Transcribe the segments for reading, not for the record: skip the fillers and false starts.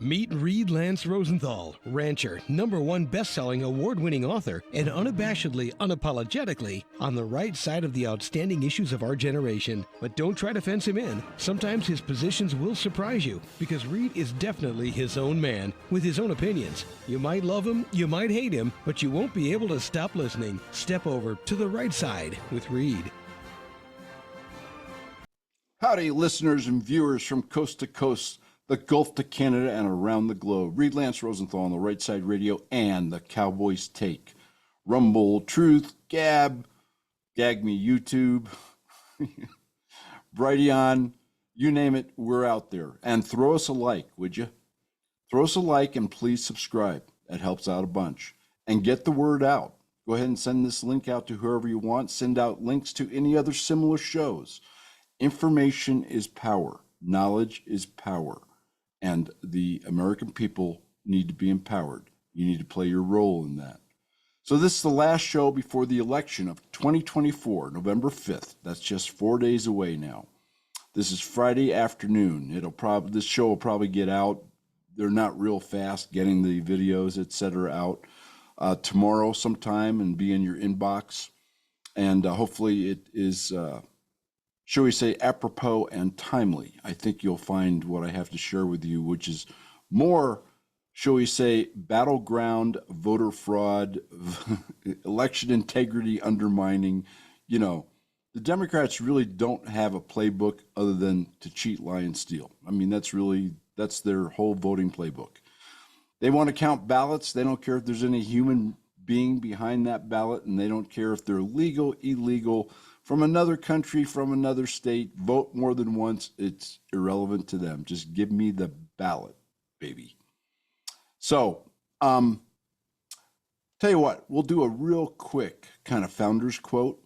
Meet Reed Lance Rosenthal, rancher, #1 best-selling award-winning author, and unabashedly, unapologetically on the right side of the outstanding issues of our generation. But don't try to fence him in. Sometimes his positions will surprise you, because Reed is definitely his own man, with his own opinions. You might love him, you might hate him, but you won't be able to stop listening. Step over to the right side with Reed. Howdy, listeners and viewers from coast to coast, the Gulf to Canada, and around the globe. Reed Lance Rosenthal on the Right Side Radio and the Cowboys Take. Rumble, Truth, Gab, Gag Me, YouTube, Brighteon, you name it, we're out there. And throw us a like, would you? Throw us a like and please subscribe. That helps out a bunch. And get the word out. Go ahead and send this link out to whoever you want. Send out links to any other similar shows. Information is power. Knowledge is power. And the American people need to be empowered. You need to play your role in that. So this is the last show before the election of 2024, November 5th. That's just 4 days away now. This is Friday afternoon. This show will probably get out. They're not real fast getting the videos, etc. out tomorrow sometime and be in your inbox. And hopefully it is, shall we say, apropos and timely. I think you'll find what I have to share with you, which is more, shall we say, battleground voter fraud, election integrity undermining. You know, the Democrats really don't have a playbook other than to cheat, lie, and steal. I mean, that's their whole voting playbook. They want to count ballots. They don't care if there's any human being behind that ballot, and they don't care if they're legal, illegal, from another country, from another state, vote more than once. It's irrelevant to them. Just give me the ballot, baby. So, tell you what, we'll do a real quick kind of founder's quote.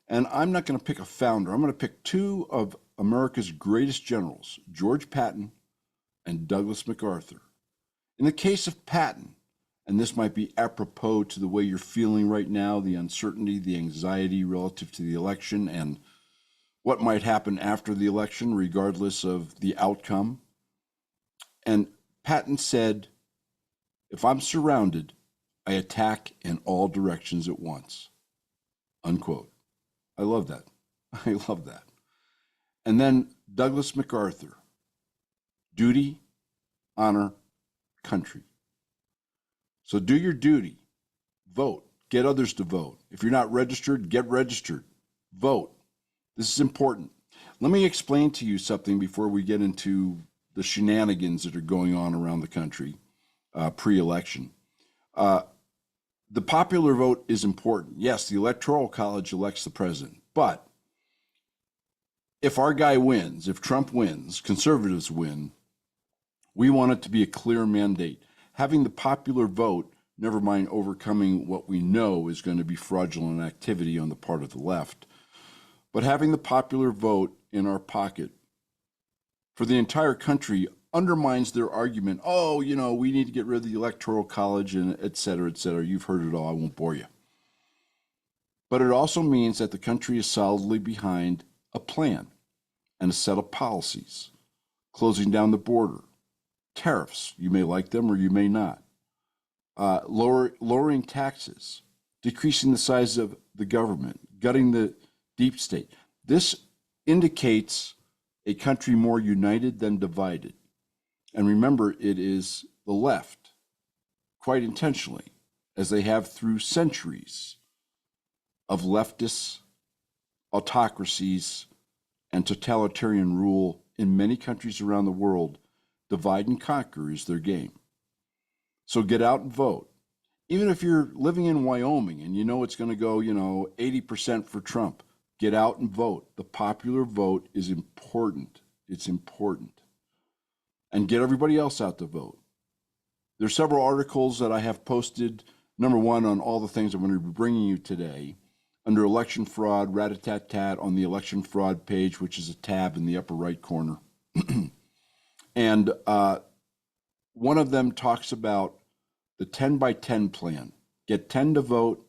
And I'm not going to pick a founder. I'm going to pick two of America's greatest generals, George Patton and Douglas MacArthur. In the case of Patton, and this might be apropos to the way you're feeling right now, the uncertainty, the anxiety relative to the election and what might happen after the election, regardless of the outcome. And Patton said, "If I'm surrounded, I attack in all directions at once." Unquote. I love that. I love that. And then Douglas MacArthur, duty, honor, country. So do your duty, vote, get others to vote. If you're not registered, get registered, vote. This is important. Let me explain to you something before we get into the shenanigans that are going on around the country pre-election. The popular vote is important. Yes, the Electoral College elects the president, but if our guy wins, if Trump wins, conservatives win, we want it to be a clear mandate. Having the popular vote, never mind overcoming what we know is going to be fraudulent activity on the part of the left, but having the popular vote in our pocket for the entire country undermines their argument, oh, you know, we need to get rid of the Electoral College and et cetera, et cetera. You've heard it all. I won't bore you. But it also means that the country is solidly behind a plan and a set of policies, closing down the border, tariffs, you may like them or you may not, lowering taxes, decreasing the size of the government, gutting the deep state. This indicates a country more united than divided. And remember, it is the left, quite intentionally, as they have through centuries of leftist autocracies and totalitarian rule in many countries around the world. Divide and conquer is their game. So get out and vote. Even if you're living in Wyoming and you know it's going to go, 80% for Trump, get out and vote. The popular vote is important. It's important. And get everybody else out to vote. There's several articles that I have posted, number one, on all the things I'm going to be bringing you today, under election fraud, rat-a-tat-tat on the election fraud page, which is a tab in the upper right corner. And one of them talks about the 10 by 10 plan. Get 10 to vote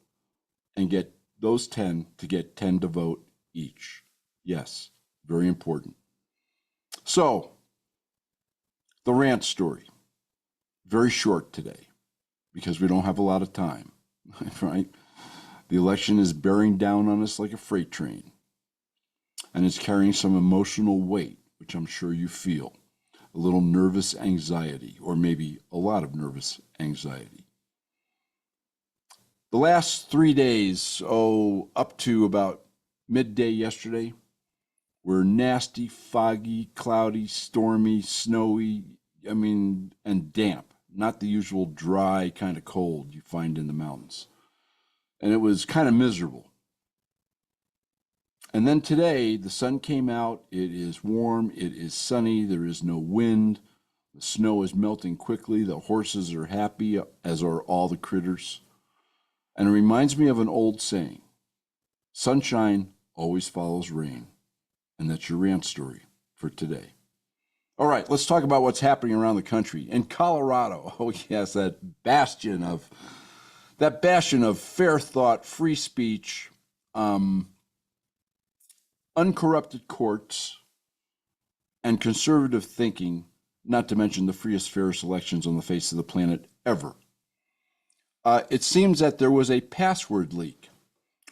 and get those 10 to get 10 to vote each. Yes, very important. So, the rant story. very short today because we don't have a lot of time, right? The election is bearing down on us like a freight train, and it's carrying some emotional weight, which I'm sure you feel. A little nervous anxiety, or maybe a lot of nervous anxiety. The last 3 days, up to about midday yesterday, were nasty, foggy, cloudy, stormy, snowy, and damp. Not the usual dry kind of cold you find in the mountains. And it was kind of miserable. And then today, the sun came out. It is warm. It is sunny. There is no wind. The snow is melting quickly. The horses are happy, as are all the critters. And it reminds me of an old saying, sunshine always follows rain. And that's your rant story for today. All right, let's talk about what's happening around the country. In Colorado, oh yes, that bastion of fair thought, free speech, uncorrupted courts, and conservative thinking, not to mention the freest, fairest elections on the face of the planet ever. It seems that there was a password leak.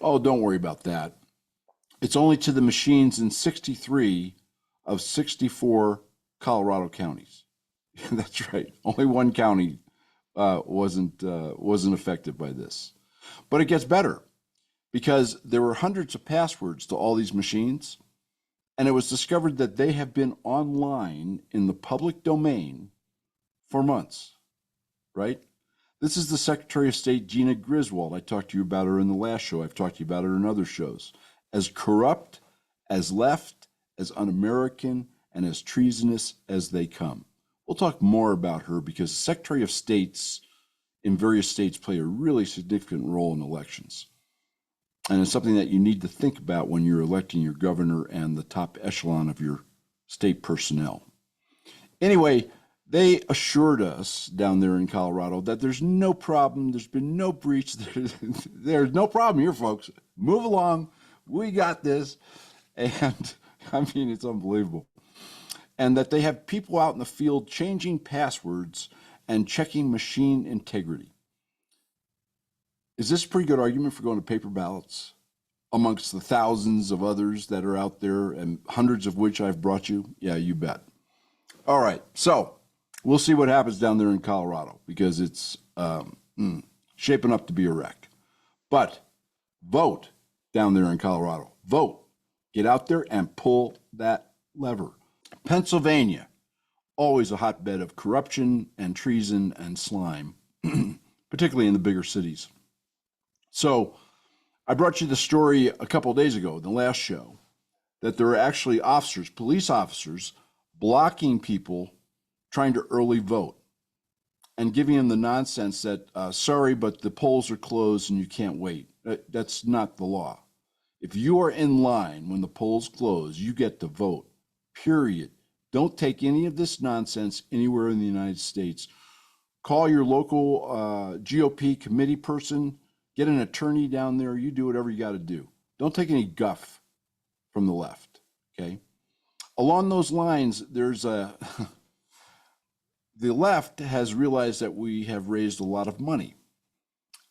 Oh, don't worry about that. It's only to the machines in 63 of 64 Colorado counties. That's right. Only one county wasn't affected by this. But it gets better because there were hundreds of passwords to all these machines, and it was discovered that they have been online in the public domain for months, right? This is the Secretary of State, Gina Griswold. I talked to you about her in the last show. I've talked to you about her in other shows. As corrupt, as left, as un-American, and as treasonous as they come. We'll talk more about her because Secretary of States in various states play a really significant role in elections. And it's something that you need to think about when you're electing your governor and the top echelon of your state personnel. Anyway, they assured us down there in Colorado that there's no problem. There's been no breach. There's no problem here, folks. Move along. We got this. And it's unbelievable. And that they have people out in the field changing passwords and checking machine integrity. Is this a pretty good argument for going to paper ballots amongst the thousands of others that are out there and hundreds of which I've brought you? Yeah, you bet. All right, so we'll see what happens down there in Colorado because it's shaping up to be a wreck. But vote down there in Colorado. Vote. Get out there and pull that lever. Pennsylvania, always a hotbed of corruption and treason and slime, particularly in the bigger cities. So I brought you the story a couple of days ago, in the last show, that there are actually officers, police officers, blocking people trying to early vote and giving them the nonsense that, sorry, but the polls are closed and you can't wait. That's not the law. If you are in line when the polls close, you get to vote, period. Don't take any of this nonsense anywhere in the United States. Call your local GOP committee person, get an attorney down there, you do whatever you got to do. Don't take any guff from the left, okay? Along those lines, there's the left has realized that we have raised a lot of money.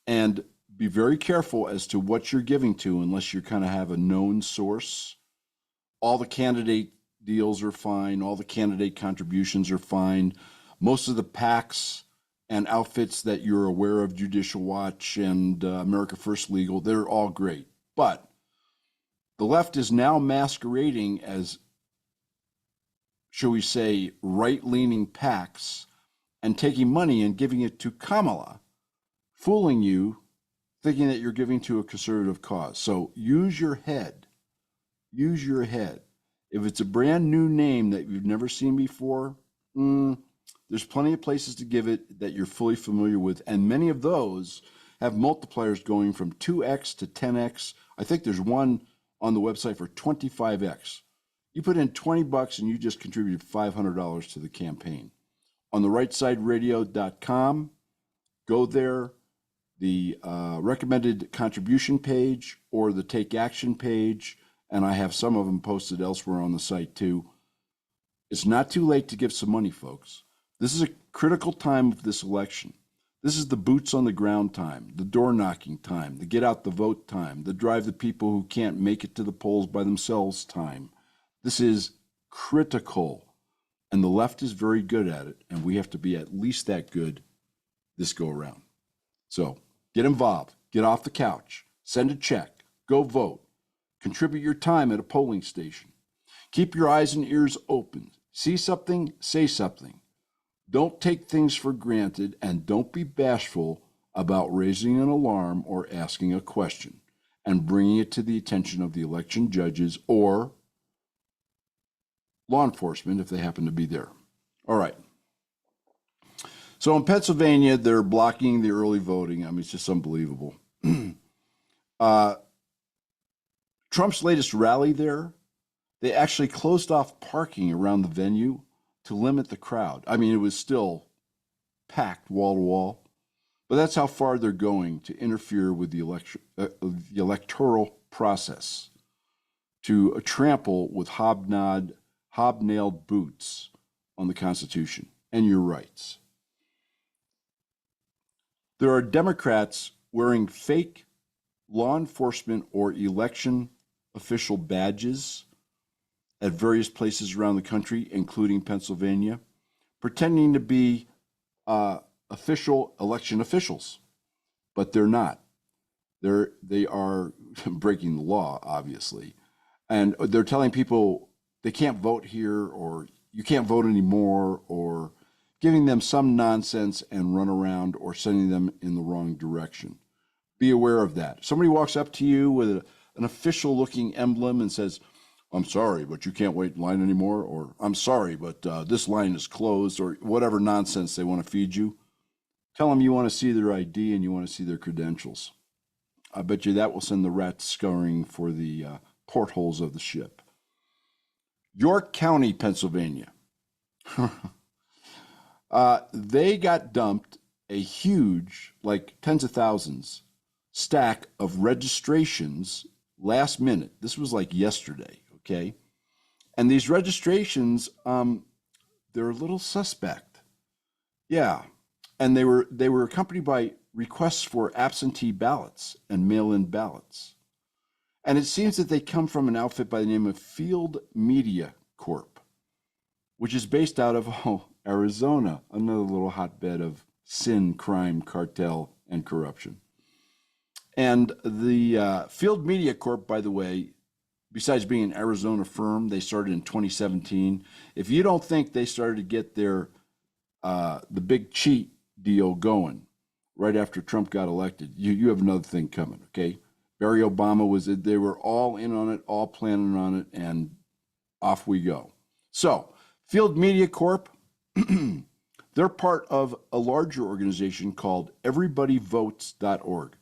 And be very careful as to what you're giving to unless you kind of have a known source. All the candidate deals are fine. All the candidate contributions are fine. Most of the PACs and outfits that you're aware of, Judicial Watch and America First Legal, they're all great. But the left is now masquerading as, shall we say, right-leaning PACs and taking money and giving it to Kamala, fooling you, thinking that you're giving to a conservative cause. So use your head. Use your head. If it's a brand new name that you've never seen before, there's plenty of places to give it that you're fully familiar with. And many of those have multipliers going from 2x to 10x. I think there's one on the website for 25x. You put in $20 and you just contributed $500 to the campaign. On the rightsideradio.com, go there. The recommended contribution page or the take action page, and I have some of them posted elsewhere on the site too. It's not too late to give some money, folks. This is a critical time of this election. This is the boots on the ground time, the door knocking time, the get out the vote time, the drive the people who can't make it to the polls by themselves time. This is critical. And the left is very good at it, and we have to be at least that good this go around. So get involved, get off the couch, send a check, go vote, contribute your time at a polling station. Keep your eyes and ears open. See something, say something. Don't take things for granted, and don't be bashful about raising an alarm or asking a question and bringing it to the attention of the election judges or law enforcement if they happen to be there. All right. So in Pennsylvania, they're blocking the early voting. I mean, it's just unbelievable. Trump's latest rally there, they actually closed off parking around the venue to limit the crowd. I mean, it was still packed wall to wall, but that's how far they're going to interfere with the electoral process, to trample with hobnailed boots on the Constitution and your rights. There are Democrats wearing fake law enforcement or election official badges at various places around the country, including Pennsylvania, pretending to be official election officials, but they're not. They are breaking the law, obviously, and they're telling people they can't vote here, or you can't vote anymore, or giving them some nonsense and run around, or sending them in the wrong direction. Be aware of that. If somebody walks up to you with an official-looking emblem and says, "I'm sorry, but you can't wait in line anymore," or "I'm sorry, but this line is closed," or whatever nonsense they want to feed you, tell them you want to see their ID and you want to see their credentials. I bet you that will send the rats scurrying for the portholes of the ship. York County, Pennsylvania. They got dumped a huge, like tens of thousands, stack of registrations last minute. This was like yesterday, okay? And these registrations, they're a little suspect. Yeah, and they were accompanied by requests for absentee ballots and mail-in ballots. And it seems that they come from an outfit by the name of Field Media Corp, which is based out of Arizona, another little hotbed of sin, crime, cartel, and corruption. And the Field Media Corp, by the way, besides being an Arizona firm, they started in 2017. If you don't think they started to get their the big cheat deal going right after Trump got elected, you have another thing coming, okay? Barry Obama they were all in on it, all planning on it, and off we go. So, Field Media Corp, they're part of a larger organization called everybodyvotes.org.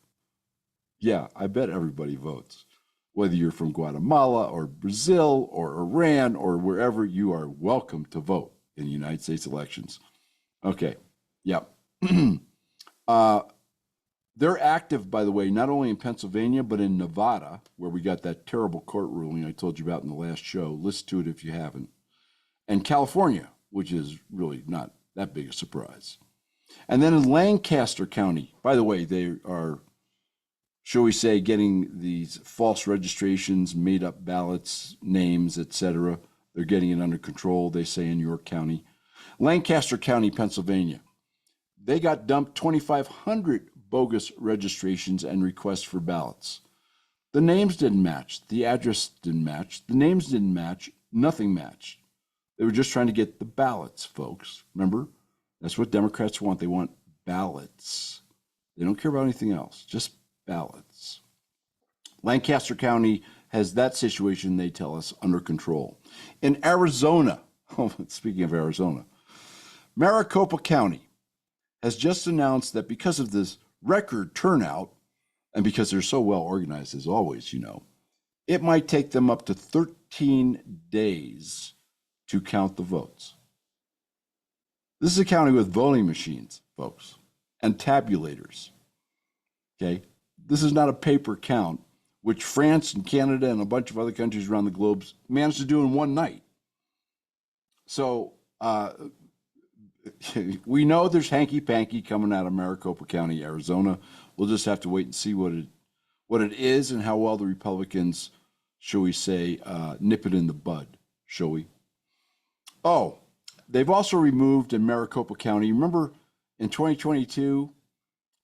Yeah, I bet everybody votes. Whether you're from Guatemala or Brazil or Iran or wherever, you are welcome to vote in the United States elections. Okay, yeah. They're active, by the way, not only in Pennsylvania, but in Nevada, where we got that terrible court ruling I told you about in the last show. Listen to it if you haven't. And California, which is really not that big a surprise. And then in Lancaster County, by the way, they are, shall we say, getting these false registrations, made up ballots, names, etc. They're getting it under control, they say, in York County. Lancaster County, Pennsylvania. They got dumped 2,500 bogus registrations and requests for ballots. The names didn't match. The address didn't match. The names didn't match. Nothing matched. They were just trying to get the ballots, folks. Remember? That's what Democrats want. They want ballots. They don't care about anything else, just ballots. Lancaster County has that situation, they tell us, under control. In Arizona, speaking of Arizona, Maricopa County has just announced that because of this record turnout, and because they're so well organized as always, you know, it might take them up to 13 days to count the votes. This is a county with voting machines, folks, and tabulators. Okay? This is not a paper count, which France and Canada and a bunch of other countries around the globe managed to do in one night. So We know there's hanky-panky coming out of Maricopa County, Arizona. We'll just have to wait and see what it is and how well the Republicans, shall we say, nip it in the bud, shall we? Oh, they've also removed in Maricopa County. Remember in 2022,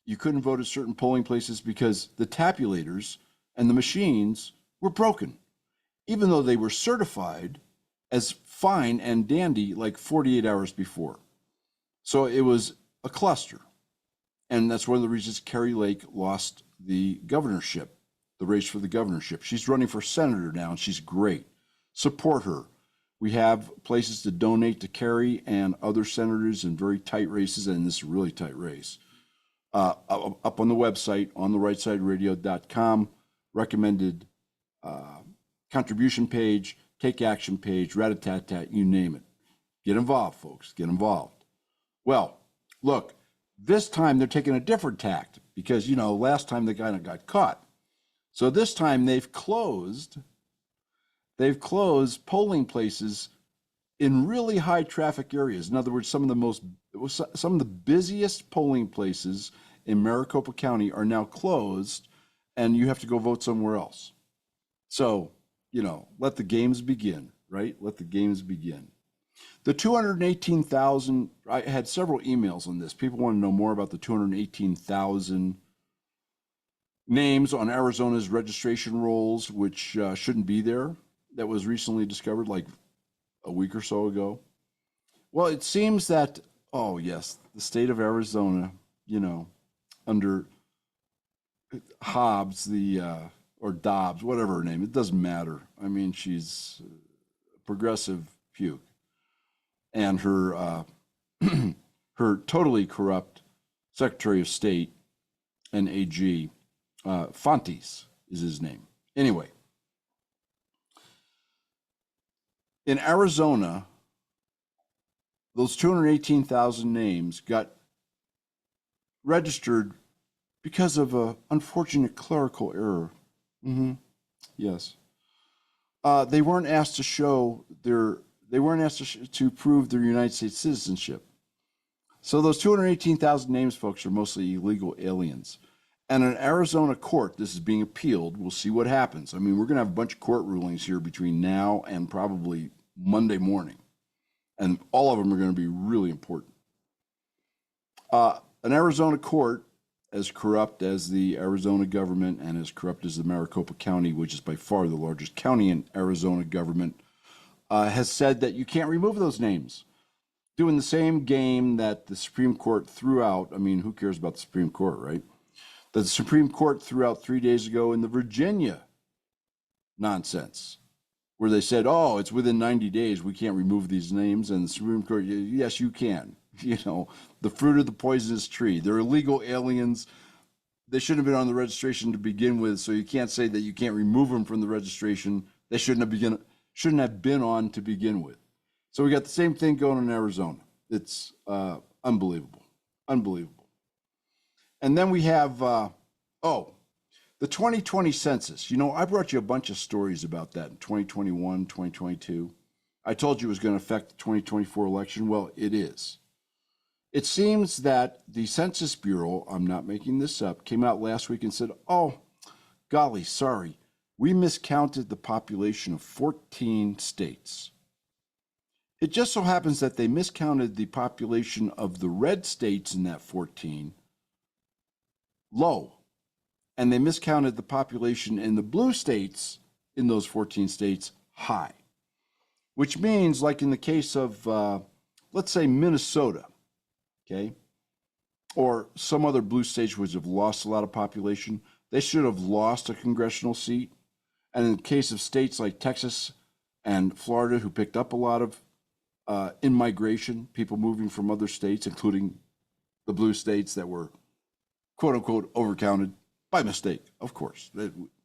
you couldn't vote at certain polling places because the tabulators and the machines were broken, even though they were certified as fine and dandy like 48 hours before. So it was a cluster. And that's one of the reasons Carrie Lake lost the governorship, the race for the governorship. She's running for senator now, and she's great. Support her. We have places to donate to Carrie and other senators in very tight races, and this is a really tight race. Up on the website, on the rightsideradio.com, recommended contribution page, take action page, rat-a-tat-tat, you name it. Get involved, folks. Get involved. Well, look, this time they're taking a different tact because, last time the guy got caught. So this time they've closed polling places in really high traffic areas. In other words, some of the busiest polling places in Maricopa County are now closed, and you have to go vote somewhere else. So, let the games begin, right? Let the games begin. The 218,000, I had several emails on this. People want to know more about the 218,000 names on Arizona's registration rolls, which shouldn't be there. That was recently discovered like a week or so ago. Well, it seems that, oh yes, the state of Arizona, under Hobbs, or Dobbs, whatever her name, it doesn't matter. I mean, she's progressive puke. And her her totally corrupt Secretary of State and AG, Fontes is his name. Anyway, in Arizona, those 218,000 names got registered because of an unfortunate clerical error. Yes. They weren't asked to show to prove their United States citizenship. So those 218,000 names, folks, are mostly illegal aliens. And an Arizona court, this is being appealed. We'll see what happens. I mean, we're going to have a bunch of court rulings here between now and probably Monday morning. And all of them are going to be really important. An Arizona court, as corrupt as the Arizona government and as corrupt as the Maricopa County, which is by far the largest county in Arizona government, has said that you can't remove those names. Doing the same game that the Supreme Court threw out. I mean, who cares about the Supreme Court, right? That the Supreme Court threw out 3 days ago in the Virginia nonsense, where they said, oh, it's within 90 days, we can't remove these names. And the Supreme Court, yes, you can. The fruit of the poisonous tree. They're illegal aliens. They shouldn't have been on the registration to begin with, so you can't say that you can't remove them from the registration. They shouldn't have been on to begin with. So we got the same thing going in Arizona. It's unbelievable. Unbelievable. And then we have, the 2020 census. I brought you a bunch of stories about that in 2021, 2022. I told you it was going to affect the 2024 election. Well, it is. It seems that the Census Bureau, I'm not making this up, came out last week and said, oh, golly, sorry, we miscounted the population of 14 states. It just so happens that they miscounted the population of the red states in that 14 low, and they miscounted the population in the blue states in those 14 states high, which means, like in the case of, let's say, Minnesota, okay, or some other blue states which have lost a lot of population, they should have lost a congressional seat. And in the case of states like Texas and Florida, who picked up a lot of in-migration, people moving from other states, including the blue states that were, quote unquote, overcounted by mistake, of course.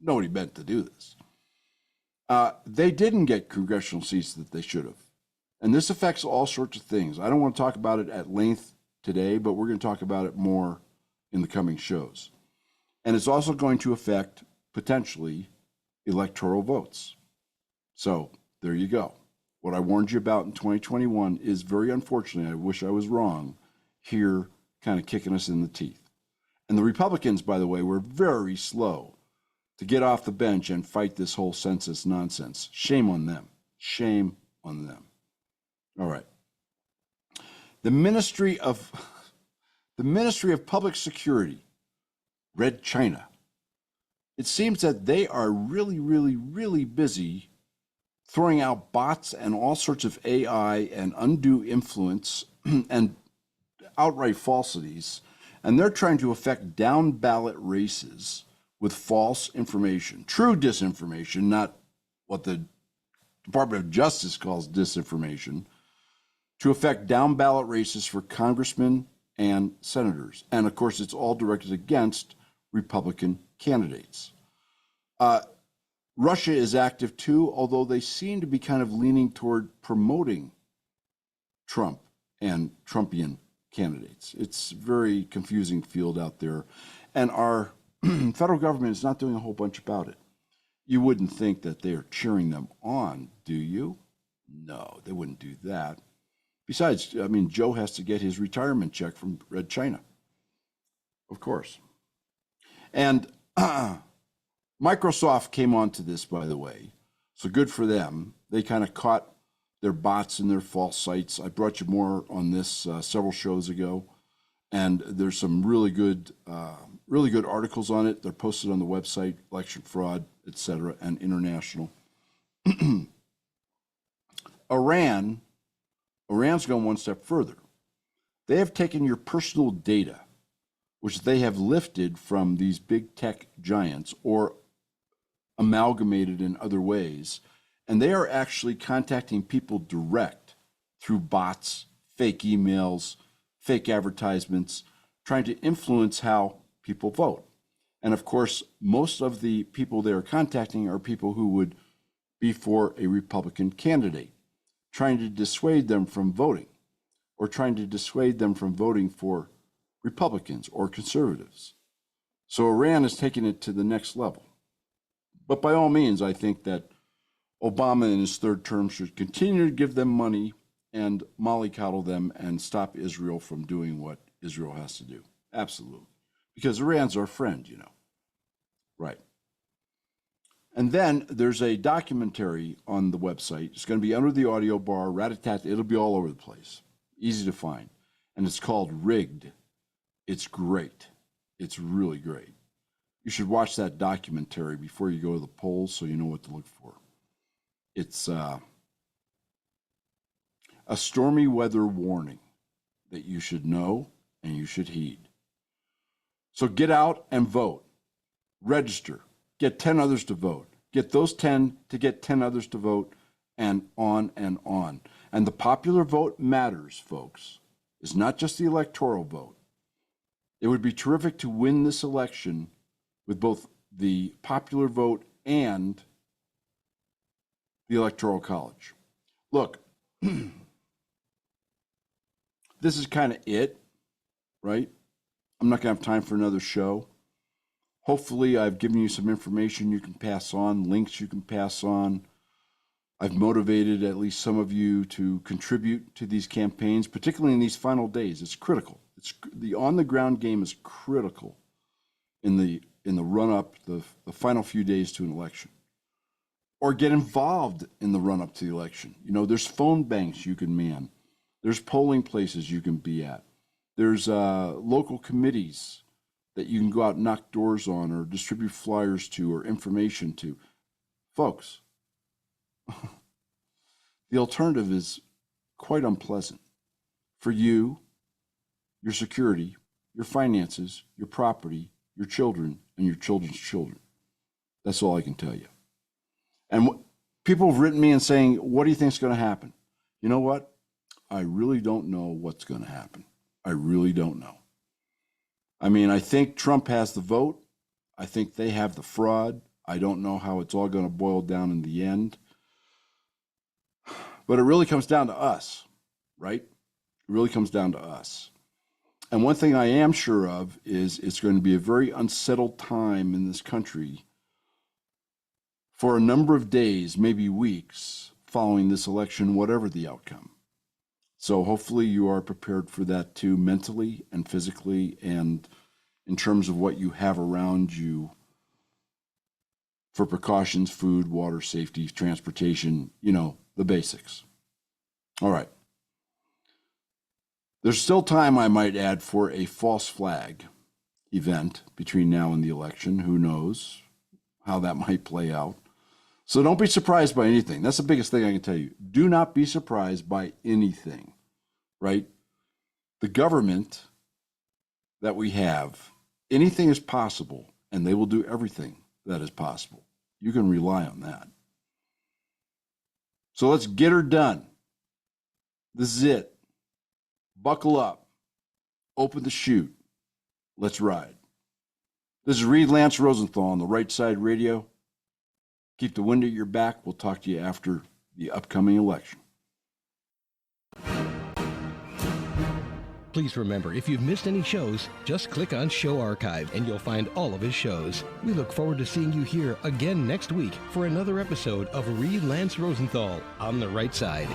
Nobody meant to do this. They didn't get congressional seats that they should have. And this affects all sorts of things. I don't want to talk about it at length today, but we're going to talk about it more in the coming shows. And it's also going to affect, potentially, electoral votes. So there you go. what I warned you about in 2021 is very unfortunately, I wish I was wrong, here kind of kicking us in the teeth. And the Republicans, by the way, were very slow to get off the bench and fight this whole census nonsense. Shame on them. Shame on them. All right. The Ministry of Public Security, Red China. It seems that they are really, really, really busy throwing out bots and all sorts of AI and undue influence and outright falsities. And they're trying to affect down ballot races with false information, true disinformation, not what the Department of Justice calls disinformation, to affect down ballot races for congressmen and senators. And of course, it's all directed against Republican candidates. Russia is active too, although they seem to be kind of leaning toward promoting Trump and Trumpian candidates. It's a very confusing field out there. And our federal government is not doing a whole bunch about it. You wouldn't think that they are cheering them on, do you? No, they wouldn't do that. Besides, I mean, Joe has to get his retirement check from Red China, of course. And Microsoft came onto this, by the way, so good for them. They kind of caught their bots and their false sites. I brought you more on this several shows ago, and there's some really good articles on it. They're posted on the website, election fraud, etc., and international. Iran's gone one step further. They have taken your personal data, which they have lifted from these big tech giants or amalgamated in other ways, and they are actually contacting people direct through bots, fake emails, fake advertisements, trying to influence how people vote. And of course, most of the people they are contacting are people who would be for a Republican candidate, trying to dissuade them from voting, or trying to dissuade them from voting for Republicans or conservatives. So Iran is taking it to the next level. But by all means, I think that Obama in his third term should continue to give them money and mollycoddle them and stop Israel from doing what Israel has to do. Absolutely. Because Iran's our friend, you know. Right. And then there's a documentary on the website. It's going to be under the audio bar, rat-a-tat. It'll be all over the place. Easy to find. And it's called Rigged. It's great. It's really great. You should watch that documentary before you go to the polls so you know what to look for. It's a stormy weather warning that you should know and you should heed. So get out and vote. Register. Get 10 others to vote. Get those 10 to get 10 others to vote, and on and on. And the popular vote matters, folks. It's not just the electoral vote. It would be terrific to win this election with both the popular vote and the Electoral College. Look, this is kind of it, right? I'm not going to have time for another show. Hopefully, I've given you some information you can pass on, links you can pass on. I've motivated at least some of you to contribute to these campaigns, particularly in these final days. It's critical. The on-the-ground game is critical in the run-up, the final few days to an election. Or get involved in the run-up to the election. You know, there's phone banks you can man. There's polling places you can be at. There's local committees that you can go out and knock doors on or distribute flyers to or information to. Folks, the alternative is quite unpleasant for you, your security, your finances, your property, your children, and your children's children. That's all I can tell you. And people have written me and saying, what do you think is going to happen? You know what? I really don't know what's going to happen. I really don't know. I mean, I think Trump has the vote. I think they have the fraud. I don't know how it's all going to boil down in the end. But it really comes down to us, right? It really comes down to us. And one thing I am sure of is it's going to be a very unsettled time in this country for a number of days, maybe weeks, following this election, whatever the outcome. So hopefully you are prepared for that too, mentally and physically, and in terms of what you have around you for precautions, food, water, safety, transportation, the basics. All right. There's still time, I might add, for a false flag event between now and the election. Who knows how that might play out. So don't be surprised by anything. That's the biggest thing I can tell you. Do not be surprised by anything, right? The government that we have, anything is possible, and they will do everything that is possible. You can rely on that. So let's get her done. This is it. Buckle up. Open the chute. Let's ride. This is Reed Lance Rosenthal on the Right Side Radio. Keep the wind at your back. We'll talk to you after the upcoming election. Please remember, if you've missed any shows, just click on Show Archive and you'll find all of his shows. We look forward to seeing you here again next week for another episode of Reed Lance Rosenthal on the Right Side.